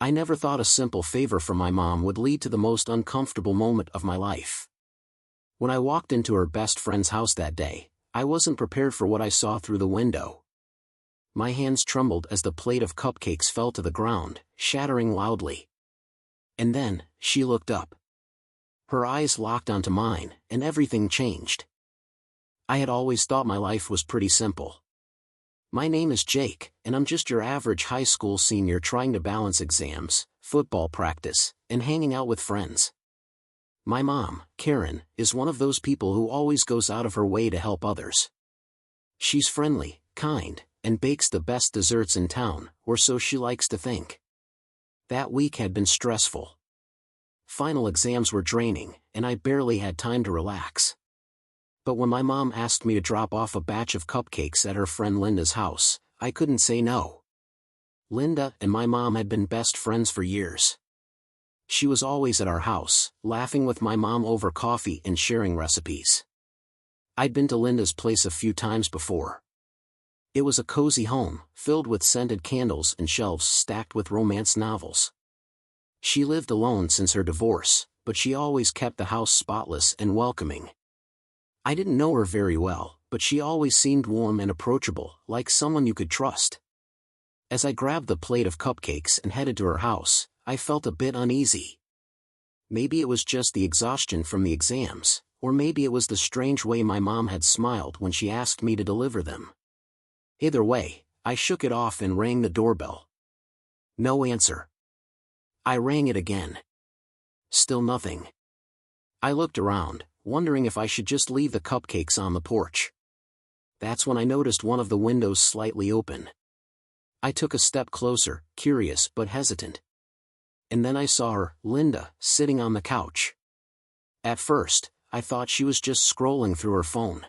I never thought a simple favor from my mom would lead to the most uncomfortable moment of my life. When I walked into her best friend's house that day, I wasn't prepared for what I saw through the window. My hands trembled as the plate of cupcakes fell to the ground, shattering loudly. And then, she looked up. Her eyes locked onto mine, and everything changed. I had always thought my life was pretty simple. My name is Jake, and I'm just your average high school senior trying to balance exams, football practice, and hanging out with friends. My mom, Karen, is one of those people who always goes out of her way to help others. She's friendly, kind, and bakes the best desserts in town, or so she likes to think. That week had been stressful. Final exams were draining, and I barely had time to relax. But when my mom asked me to drop off a batch of cupcakes at her friend Linda's house, I couldn't say no. Linda and my mom had been best friends for years. She was always at our house, laughing with my mom over coffee and sharing recipes. I'd been to Linda's place a few times before. It was a cozy home, filled with scented candles and shelves stacked with romance novels. She lived alone since her divorce, but she always kept the house spotless and welcoming. I didn't know her very well, but she always seemed warm and approachable, like someone you could trust. As I grabbed the plate of cupcakes and headed to her house, I felt a bit uneasy. Maybe it was just the exhaustion from the exams, or maybe it was the strange way my mom had smiled when she asked me to deliver them. Either way, I shook it off and rang the doorbell. No answer. I rang it again. Still nothing. I looked around, wondering if I should just leave the cupcakes on the porch. That's when I noticed one of the windows slightly open. I took a step closer, curious but hesitant. And then I saw her, Linda, sitting on the couch. At first, I thought she was just scrolling through her phone.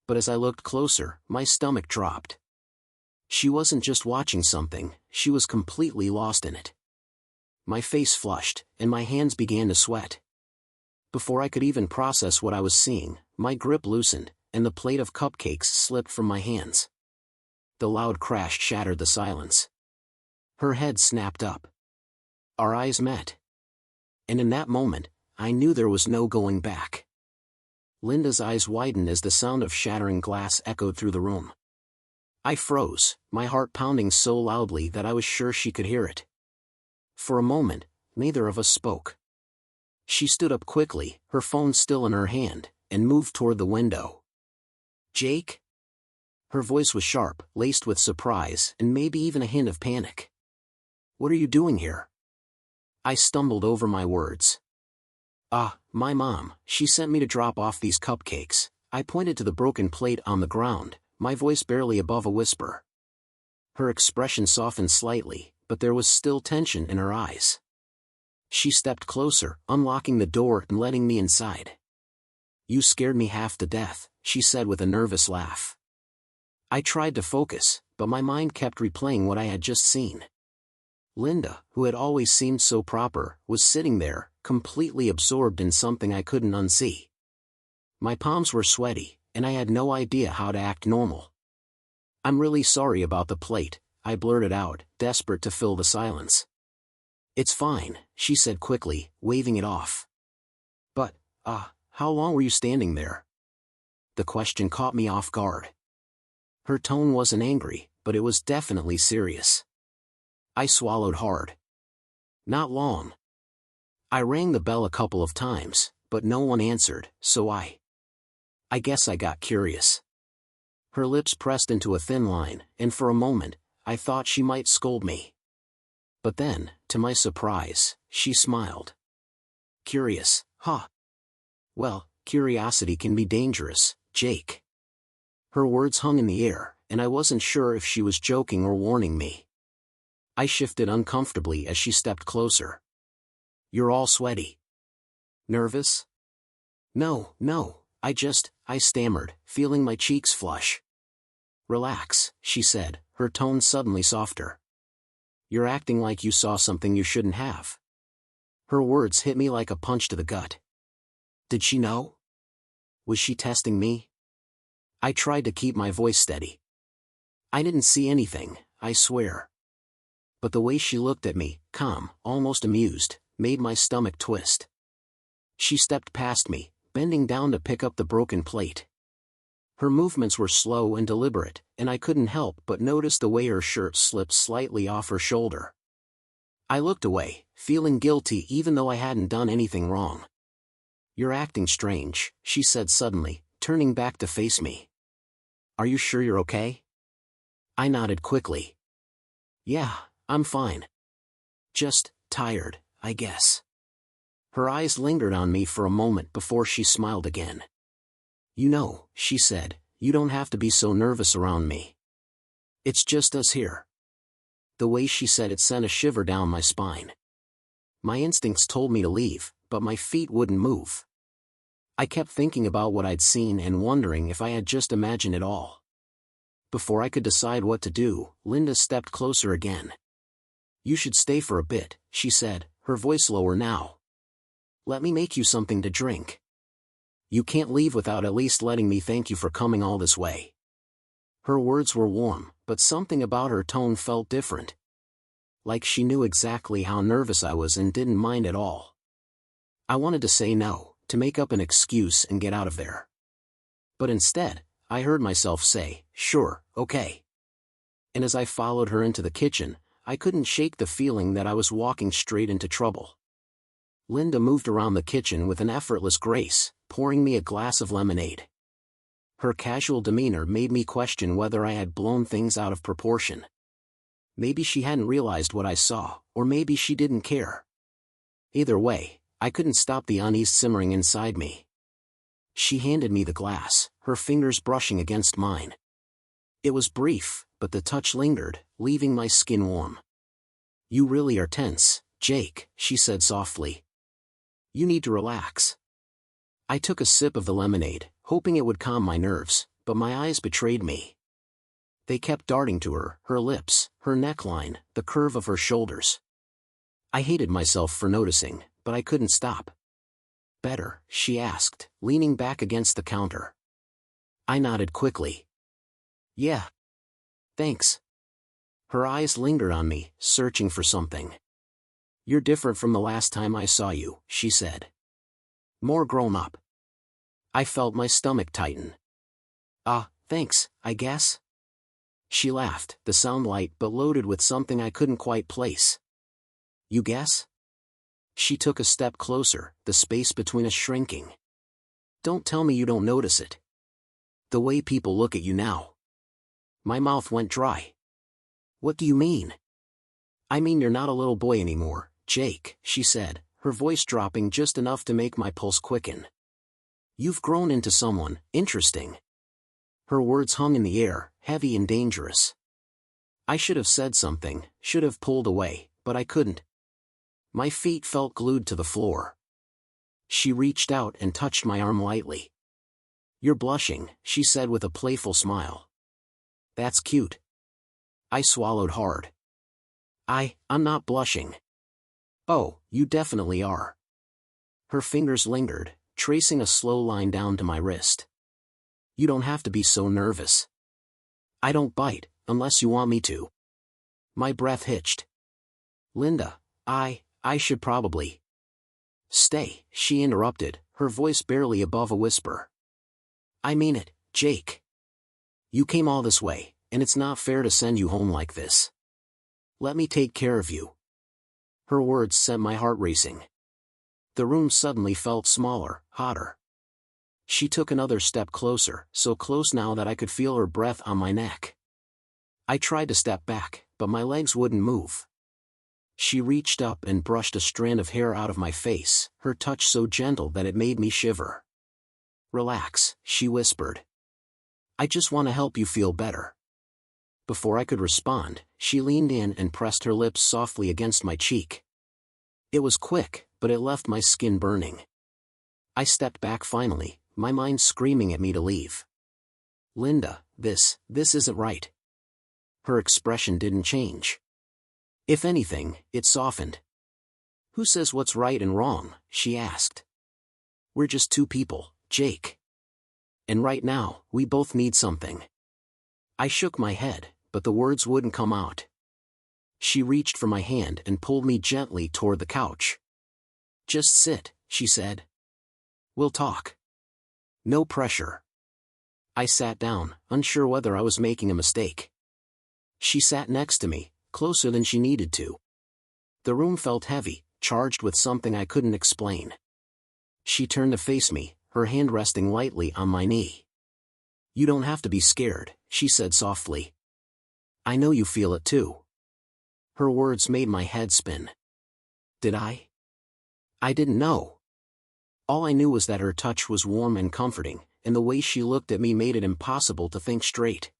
But as I looked closer, my stomach dropped. She wasn't just watching something, she was completely lost in it. My face flushed, and my hands began to sweat. Before I could even process what I was seeing, my grip loosened, and the plate of cupcakes slipped from my hands. The loud crash shattered the silence. Her head snapped up. Our eyes met. And in that moment, I knew there was no going back. Linda's eyes widened as the sound of shattering glass echoed through the room. I froze, my heart pounding so loudly that I was sure she could hear it. For a moment, neither of us spoke. She stood up quickly, her phone still in her hand, and moved toward the window. Jake? Her voice was sharp, laced with surprise and maybe even a hint of panic. What are you doing here? I stumbled over my words. My mom, she sent me to drop off these cupcakes. I pointed to the broken plate on the ground, my voice barely above a whisper. Her expression softened slightly, but there was still tension in her eyes. She stepped closer, unlocking the door and letting me inside. You scared me half to death, she said with a nervous laugh. I tried to focus, but my mind kept replaying what I had just seen. Linda, who had always seemed so proper, was sitting there, completely absorbed in something I couldn't unsee. My palms were sweaty, and I had no idea how to act normal. I'm really sorry about the plate, I blurted out, desperate to fill the silence. It's fine, she said quickly, waving it off. But, how long were you standing there? The question caught me off guard. Her tone wasn't angry, but it was definitely serious. I swallowed hard. Not long. I rang the bell a couple of times, but no one answered, so I guess I got curious. Her lips pressed into a thin line, and for a moment, I thought she might scold me. But then, to my surprise, she smiled. Curious, huh? Well, curiosity can be dangerous, Jake. Her words hung in the air, and I wasn't sure if she was joking or warning me. I shifted uncomfortably as she stepped closer. You're all sweaty. Nervous? No, I stammered, feeling my cheeks flush. Relax, she said, her tone suddenly softer. You're acting like you saw something you shouldn't have. Her words hit me like a punch to the gut. Did she know? Was she testing me? I tried to keep my voice steady. I didn't see anything, I swear. But the way she looked at me, calm, almost amused, made my stomach twist. She stepped past me, bending down to pick up the broken plate. Her movements were slow and deliberate, and I couldn't help but notice the way her shirt slipped slightly off her shoulder. I looked away, feeling guilty even though I hadn't done anything wrong. "You're acting strange," she said suddenly, turning back to face me. "Are you sure you're okay?" I nodded quickly. "Yeah, I'm fine. Just tired, I guess." Her eyes lingered on me for a moment before she smiled again. "You know," she said, "you don't have to be so nervous around me. It's just us here." The way she said it sent a shiver down my spine. My instincts told me to leave, but my feet wouldn't move. I kept thinking about what I'd seen and wondering if I had just imagined it all. Before I could decide what to do, Linda stepped closer again. "You should stay for a bit," she said, her voice lower now. "Let me make you something to drink. You can't leave without at least letting me thank you for coming all this way." Her words were warm, but something about her tone felt different. Like she knew exactly how nervous I was and didn't mind at all. I wanted to say no, to make up an excuse and get out of there. But instead, I heard myself say, "Sure, okay." And as I followed her into the kitchen, I couldn't shake the feeling that I was walking straight into trouble. Linda moved around the kitchen with an effortless grace, pouring me a glass of lemonade. Her casual demeanor made me question whether I had blown things out of proportion. Maybe she hadn't realized what I saw, or maybe she didn't care. Either way, I couldn't stop the unease simmering inside me. She handed me the glass, her fingers brushing against mine. It was brief, but the touch lingered, leaving my skin warm. "You really are tense, Jake," she said softly. "You need to relax." I took a sip of the lemonade, hoping it would calm my nerves, but my eyes betrayed me. They kept darting to her lips, her neckline, the curve of her shoulders. I hated myself for noticing, but I couldn't stop. "Better?" she asked, leaning back against the counter. I nodded quickly. "Yeah. Thanks." Her eyes lingered on me, searching for something. "You're different from the last time I saw you," she said. "More grown up." I felt my stomach tighten. Thanks, I guess." She laughed, the sound light but loaded with something I couldn't quite place. "You guess?" She took a step closer, the space between us shrinking. "Don't tell me you don't notice it. The way people look at you now." My mouth went dry. "What do you mean?" "I mean you're not a little boy anymore, Jake," she said, her voice dropping just enough to make my pulse quicken. "You've grown into someone interesting." Her words hung in the air, heavy and dangerous. I should have said something, should have pulled away, but I couldn't. My feet felt glued to the floor. She reached out and touched my arm lightly. "You're blushing," she said with a playful smile. "That's cute." I swallowed hard. I'm not blushing." "Oh, you definitely are." Her fingers lingered, tracing a slow line down to my wrist. "You don't have to be so nervous." "I don't bite, unless you want me to." My breath hitched. "Linda, I should probably." "Stay," she interrupted, her voice barely above a whisper. "I mean it, Jake. You came all this way, and it's not fair to send you home like this. Let me take care of you." Her words sent my heart racing. The room suddenly felt smaller, hotter. She took another step closer, so close now that I could feel her breath on my neck. I tried to step back, but my legs wouldn't move. She reached up and brushed a strand of hair out of my face, her touch so gentle that it made me shiver. "Relax," she whispered. "I just want to help you feel better." Before I could respond, she leaned in and pressed her lips softly against my cheek. It was quick, but it left my skin burning. I stepped back finally, my mind screaming at me to leave. "Linda, this isn't right." Her expression didn't change. If anything, it softened. "Who says what's right and wrong?" she asked. "We're just two people, Jake. And right now, we both need something." I shook my head, but the words wouldn't come out. She reached for my hand and pulled me gently toward the couch. "Just sit," she said. "We'll talk. No pressure." I sat down, unsure whether I was making a mistake. She sat next to me, closer than she needed to. The room felt heavy, charged with something I couldn't explain. She turned to face me, her hand resting lightly on my knee. "You don't have to be scared," she said softly. "I know you feel it too." Her words made my head spin. Did I? I didn't know. All I knew was that her touch was warm and comforting, and the way she looked at me made it impossible to think straight.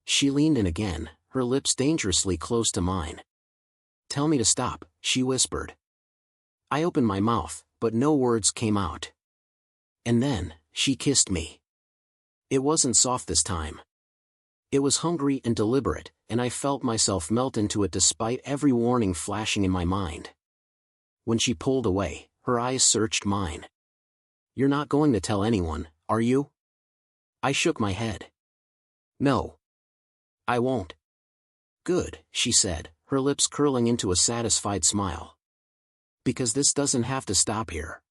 She leaned in again, her lips dangerously close to mine. "Tell me to stop," she whispered. I opened my mouth, but no words came out. And then, she kissed me. It wasn't soft this time. It was hungry and deliberate, and I felt myself melt into it despite every warning flashing in my mind. When she pulled away, her eyes searched mine. "You're not going to tell anyone, are you?" I shook my head. "No. I won't." "Good," she said, her lips curling into a satisfied smile. "Because this doesn't have to stop here."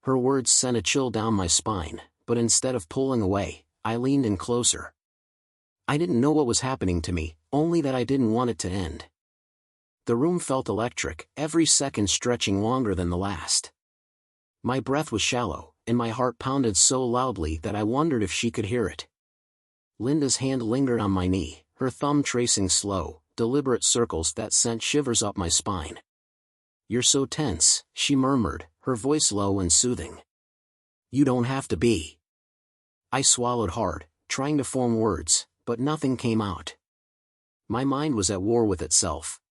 Her words sent a chill down my spine, but instead of pulling away, I leaned in closer. I didn't know what was happening to me, only that I didn't want it to end. The room felt electric, every second stretching longer than the last. My breath was shallow, and my heart pounded so loudly that I wondered if she could hear it. Linda's hand lingered on my knee, her thumb tracing slow, deliberate circles that sent shivers up my spine. "You're so tense," she murmured, her voice low and soothing. "You don't have to be." I swallowed hard, trying to form words, but nothing came out. My mind was at war with itself.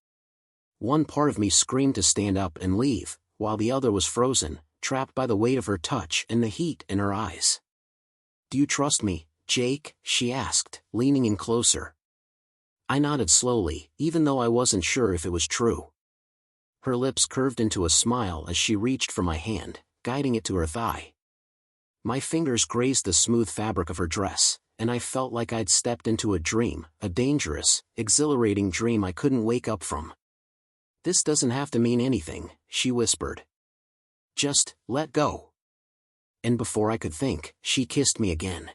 One part of me screamed to stand up and leave, while the other was frozen, trapped by the weight of her touch and the heat in her eyes. "Do you trust me, Jake?" she asked, leaning in closer. I nodded slowly, even though I wasn't sure if it was true. Her lips curved into a smile as she reached for my hand, guiding it to her thigh. My fingers grazed the smooth fabric of her dress, and I felt like I'd stepped into a dream, a dangerous, exhilarating dream I couldn't wake up from. "This doesn't have to mean anything," she whispered. "Just, let go." And before I could think, she kissed me again.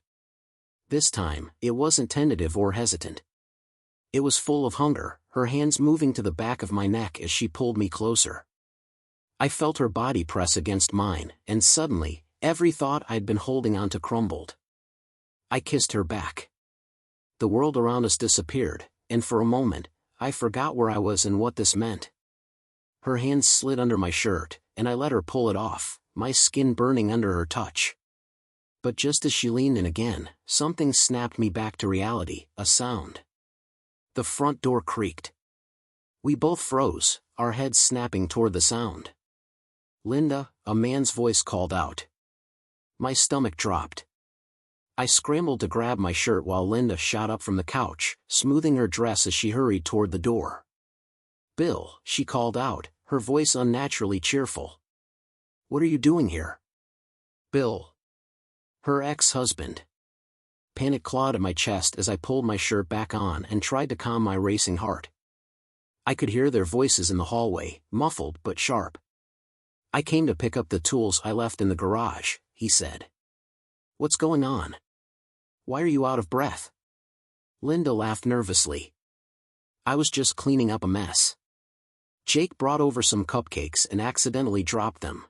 This time, it wasn't tentative or hesitant. It was full of hunger, her hands moving to the back of my neck as she pulled me closer. I felt her body press against mine, and suddenly, every thought I'd been holding on to crumbled. I kissed her back. The world around us disappeared, and for a moment, I forgot where I was and what this meant. Her hands slid under my shirt, and I let her pull it off, my skin burning under her touch. But just as she leaned in again, something snapped me back to reality, a sound. The front door creaked. We both froze, our heads snapping toward the sound. "Linda," a man's voice called out. My stomach dropped. I scrambled to grab my shirt while Linda shot up from the couch, smoothing her dress as she hurried toward the door. "Bill," she called out, her voice unnaturally cheerful. "What are you doing here?" "Bill." Her ex-husband. Panic clawed at my chest as I pulled my shirt back on and tried to calm my racing heart. I could hear their voices in the hallway, muffled but sharp. "I came to pick up the tools I left in the garage," he said. "What's going on? Why are you out of breath?" Linda laughed nervously. "I was just cleaning up a mess. Jake brought over some cupcakes and accidentally dropped them."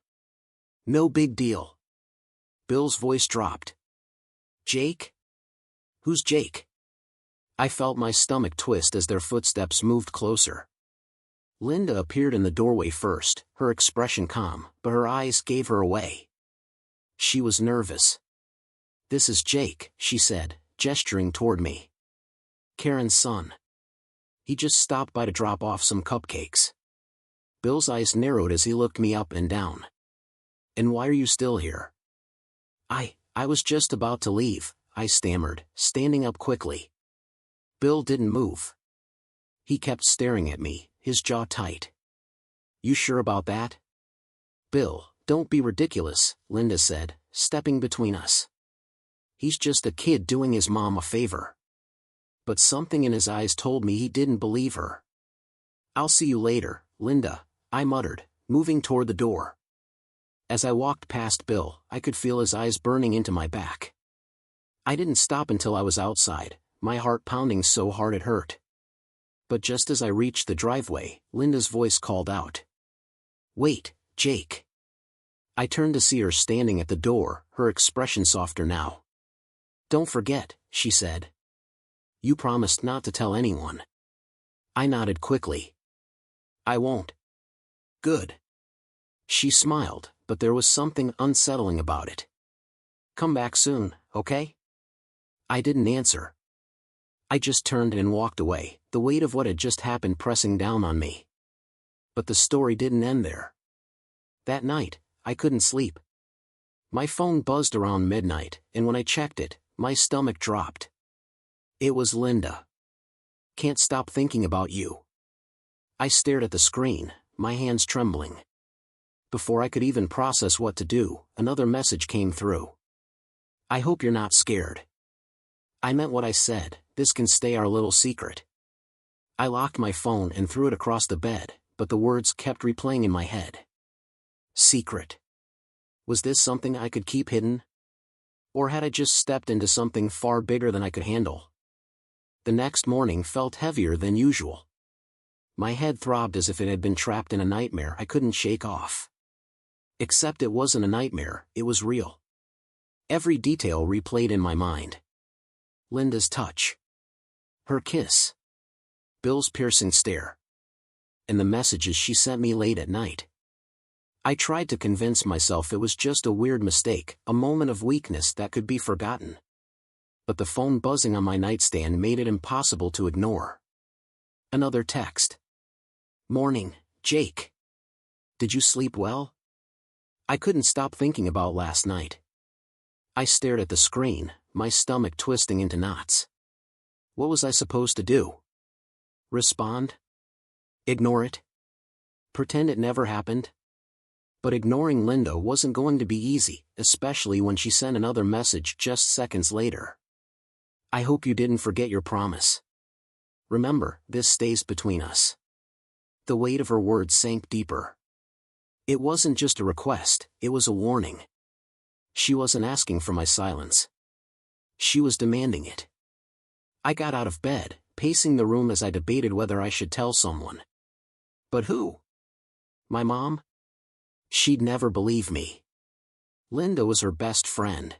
"No big deal." Bill's voice dropped. "Jake? Who's Jake?" I felt my stomach twist as their footsteps moved closer. Linda appeared in the doorway first, her expression calm, but her eyes gave her away. She was nervous. "This is Jake," she said, gesturing toward me. "Karen's son. He just stopped by to drop off some cupcakes." Bill's eyes narrowed as he looked me up and down. "And why are you still here?" I was just about to leave," I stammered, standing up quickly. Bill didn't move. He kept staring at me, his jaw tight. "You sure about that?" "Bill, don't be ridiculous," Linda said, stepping between us. "He's just a kid doing his mom a favor." But something in his eyes told me he didn't believe her. I'll see you later, Linda, I muttered, moving toward the door. As I walked past Bill, I could feel his eyes burning into my back. I didn't stop until I was outside, my heart pounding so hard it hurt. But just as I reached the driveway, Linda's voice called out. "Wait, Jake." I turned to see her standing at the door, her expression softer now. "Don't forget," she said. "You promised not to tell anyone." I nodded quickly. "I won't." "Good." She smiled, but there was something unsettling about it. "Come back soon, okay?" I didn't answer. I just turned and walked away, the weight of what had just happened pressing down on me. But the story didn't end there. That night, I couldn't sleep. My phone buzzed around midnight, and when I checked it, my stomach dropped. It was Linda. "Can't stop thinking about you." I stared at the screen, my hands trembling. Before I could even process what to do, another message came through. "I hope you're not scared." I meant what I said, this can stay our little secret. I locked my phone and threw it across the bed, but the words kept replaying in my head. Secret. Was this something I could keep hidden? Or had I just stepped into something far bigger than I could handle? The next morning felt heavier than usual. My head throbbed as if it had been trapped in a nightmare I couldn't shake off. Except it wasn't a nightmare, it was real. Every detail replayed in my mind. Linda's touch. Her kiss. Bill's piercing stare. And the messages she sent me late at night. I tried to convince myself it was just a weird mistake, a moment of weakness that could be forgotten. But the phone buzzing on my nightstand made it impossible to ignore. Another text. "Morning, Jake. Did you sleep well?" I couldn't stop thinking about last night. I stared at the screen, my stomach twisting into knots. What was I supposed to do? Respond? Ignore it? Pretend it never happened? But ignoring Linda wasn't going to be easy, especially when she sent another message just seconds later. "I hope you didn't forget your promise. Remember, this stays between us." The weight of her words sank deeper. It wasn't just a request, it was a warning. She wasn't asking for my silence. She was demanding it. I got out of bed, pacing the room as I debated whether I should tell someone. But who? My mom? She'd never believe me. Linda was her best friend.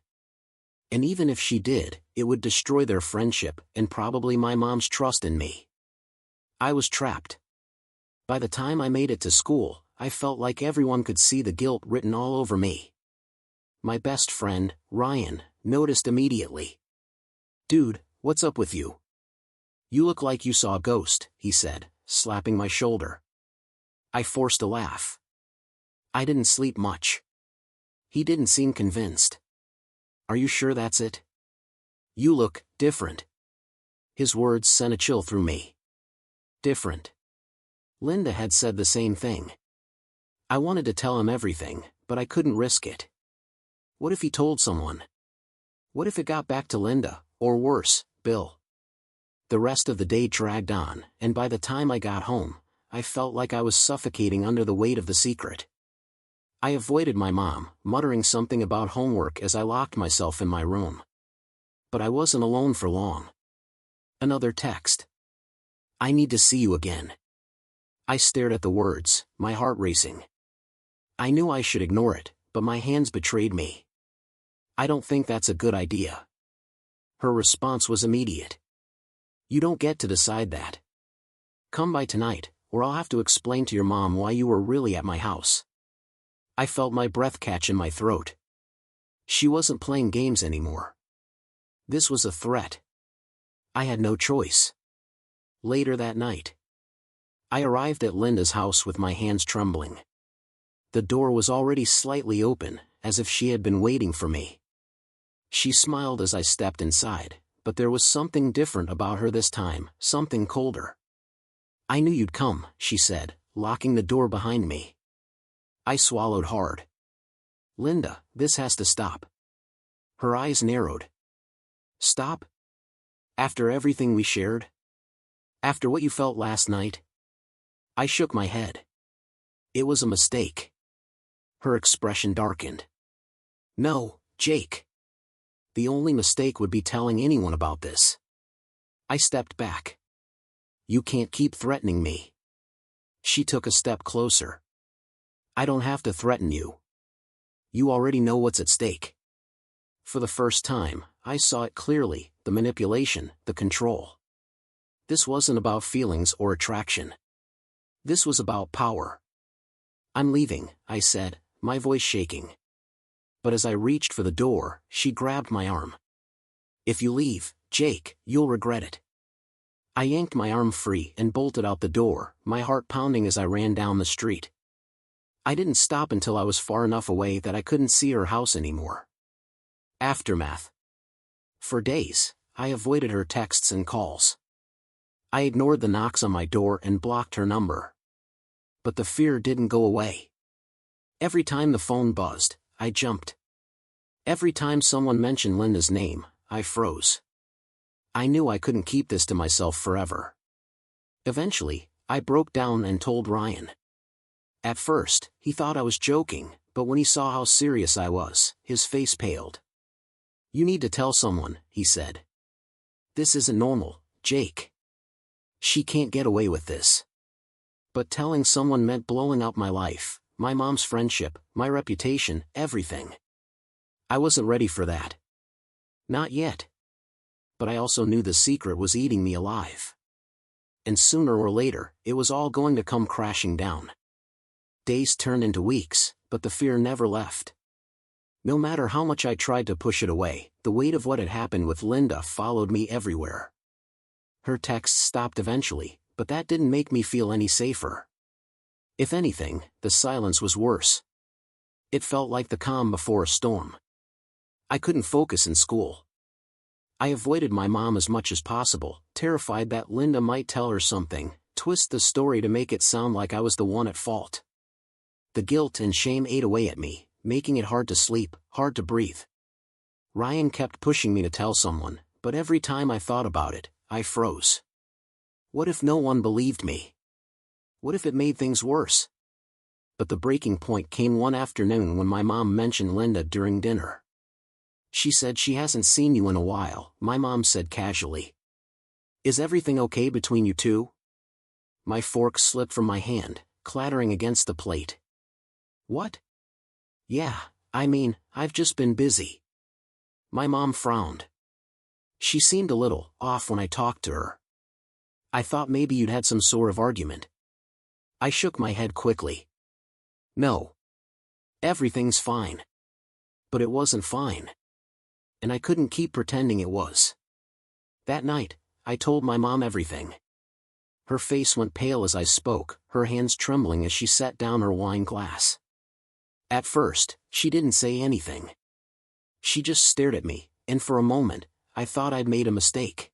And even if she did, it would destroy their friendship and probably my mom's trust in me. I was trapped. By the time I made it to school, I felt like everyone could see the guilt written all over me. My best friend, Ryan, noticed immediately. "Dude, what's up with you? You look like you saw a ghost," he said, slapping my shoulder. I forced a laugh. "I didn't sleep much." He didn't seem convinced. "Are you sure that's it? You look different." His words sent a chill through me. Different. Linda had said the same thing. I wanted to tell him everything, but I couldn't risk it. What if he told someone? What if it got back to Linda, or worse, Bill? The rest of the day dragged on, and by the time I got home, I felt like I was suffocating under the weight of the secret. I avoided my mom, muttering something about homework as I locked myself in my room. But I wasn't alone for long. Another text. "I need to see you again." I stared at the words, my heart racing. I knew I should ignore it, but my hands betrayed me. "I don't think that's a good idea." Her response was immediate. "You don't get to decide that. Come by tonight, or I'll have to explain to your mom why you were really at my house." I felt my breath catch in my throat. She wasn't playing games anymore. This was a threat. I had no choice. Later that night, I arrived at Linda's house with my hands trembling. The door was already slightly open, as if she had been waiting for me. She smiled as I stepped inside, but there was something different about her this time, something colder. "I knew you'd come," she said, locking the door behind me. I swallowed hard. "Linda, this has to stop." Her eyes narrowed. "Stop? After everything we shared? After what you felt last night?" I shook my head. It was a mistake. Her expression darkened. No, Jake. The only mistake would be telling anyone about this. I stepped back. You can't keep threatening me. She took a step closer. I don't have to threaten you. You already know what's at stake. For the first time, I saw it clearly, the manipulation, the control. This wasn't about feelings or attraction. This was about power. I'm leaving, I said, my voice shaking. But as I reached for the door, she grabbed my arm. If you leave, Jake, you'll regret it. I yanked my arm free and bolted out the door, my heart pounding as I ran down the street. I didn't stop until I was far enough away that I couldn't see her house anymore. Aftermath. For days, I avoided her texts and calls. I ignored the knocks on my door and blocked her number. But the fear didn't go away. Every time the phone buzzed, I jumped. Every time someone mentioned Linda's name, I froze. I knew I couldn't keep this to myself forever. Eventually, I broke down and told Ryan. At first, he thought I was joking, but when he saw how serious I was, his face paled. You need to tell someone, he said. This isn't normal, Jake. She can't get away with this. But telling someone meant blowing up my life, my mom's friendship, my reputation, everything. I wasn't ready for that. Not yet. But I also knew the secret was eating me alive. And sooner or later, it was all going to come crashing down. Days turned into weeks, but the fear never left. No matter how much I tried to push it away, the weight of what had happened with Linda followed me everywhere. Her texts stopped eventually, but that didn't make me feel any safer. If anything, the silence was worse. It felt like the calm before a storm. I couldn't focus in school. I avoided my mom as much as possible, terrified that Linda might tell her something, twist the story to make it sound like I was the one at fault. The guilt and shame ate away at me, making it hard to sleep, hard to breathe. Ryan kept pushing me to tell someone, but every time I thought about it, I froze. What if no one believed me? What if it made things worse? But the breaking point came one afternoon when my mom mentioned Linda during dinner. She said she hasn't seen you in a while, my mom said casually. Is everything okay between you two? My fork slipped from my hand, clattering against the plate. What? Yeah, I mean, I've just been busy. My mom frowned. She seemed a little off when I talked to her. I thought maybe you'd had some sort of argument. I shook my head quickly. No. Everything's fine. But it wasn't fine. And I couldn't keep pretending it was. That night, I told my mom everything. Her face went pale as I spoke, her hands trembling as she set down her wine glass. At first, she didn't say anything. She just stared at me, and for a moment, I thought I'd made a mistake.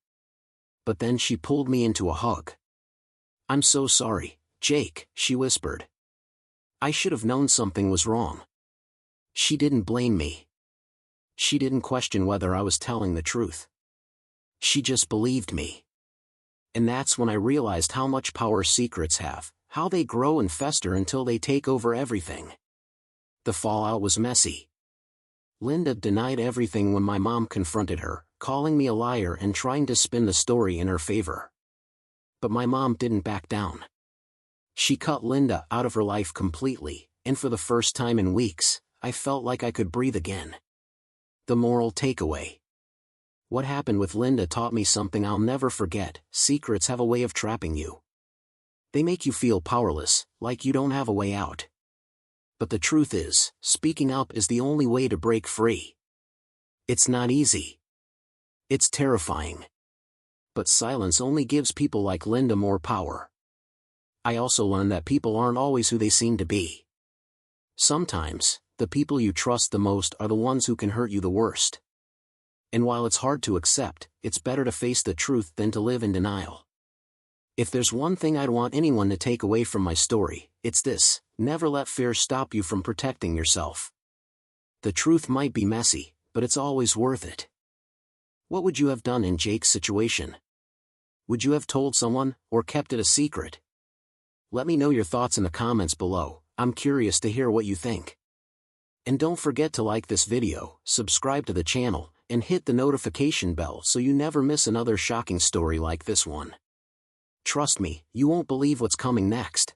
But then she pulled me into a hug. I'm so sorry, Jake, she whispered. I should have known something was wrong. She didn't blame me. She didn't question whether I was telling the truth. She just believed me. And that's when I realized how much power secrets have, how they grow and fester until they take over everything. The fallout was messy. Linda denied everything when my mom confronted her, calling me a liar and trying to spin the story in her favor. But my mom didn't back down. She cut Linda out of her life completely, and for the first time in weeks, I felt like I could breathe again. The moral takeaway. What happened with Linda taught me something I'll never forget: secrets have a way of trapping you. They make you feel powerless, like you don't have a way out. But the truth is, speaking up is the only way to break free. It's not easy. It's terrifying. But silence only gives people like Linda more power. I also learned that people aren't always who they seem to be. Sometimes, the people you trust the most are the ones who can hurt you the worst. And while it's hard to accept, it's better to face the truth than to live in denial. If there's one thing I'd want anyone to take away from my story, it's this: never let fear stop you from protecting yourself. The truth might be messy, but it's always worth it. What would you have done in Jake's situation? Would you have told someone, or kept it a secret? Let me know your thoughts in the comments below. I'm curious to hear what you think. And don't forget to like this video, subscribe to the channel, and hit the notification bell so you never miss another shocking story like this one. Trust me, you won't believe what's coming next.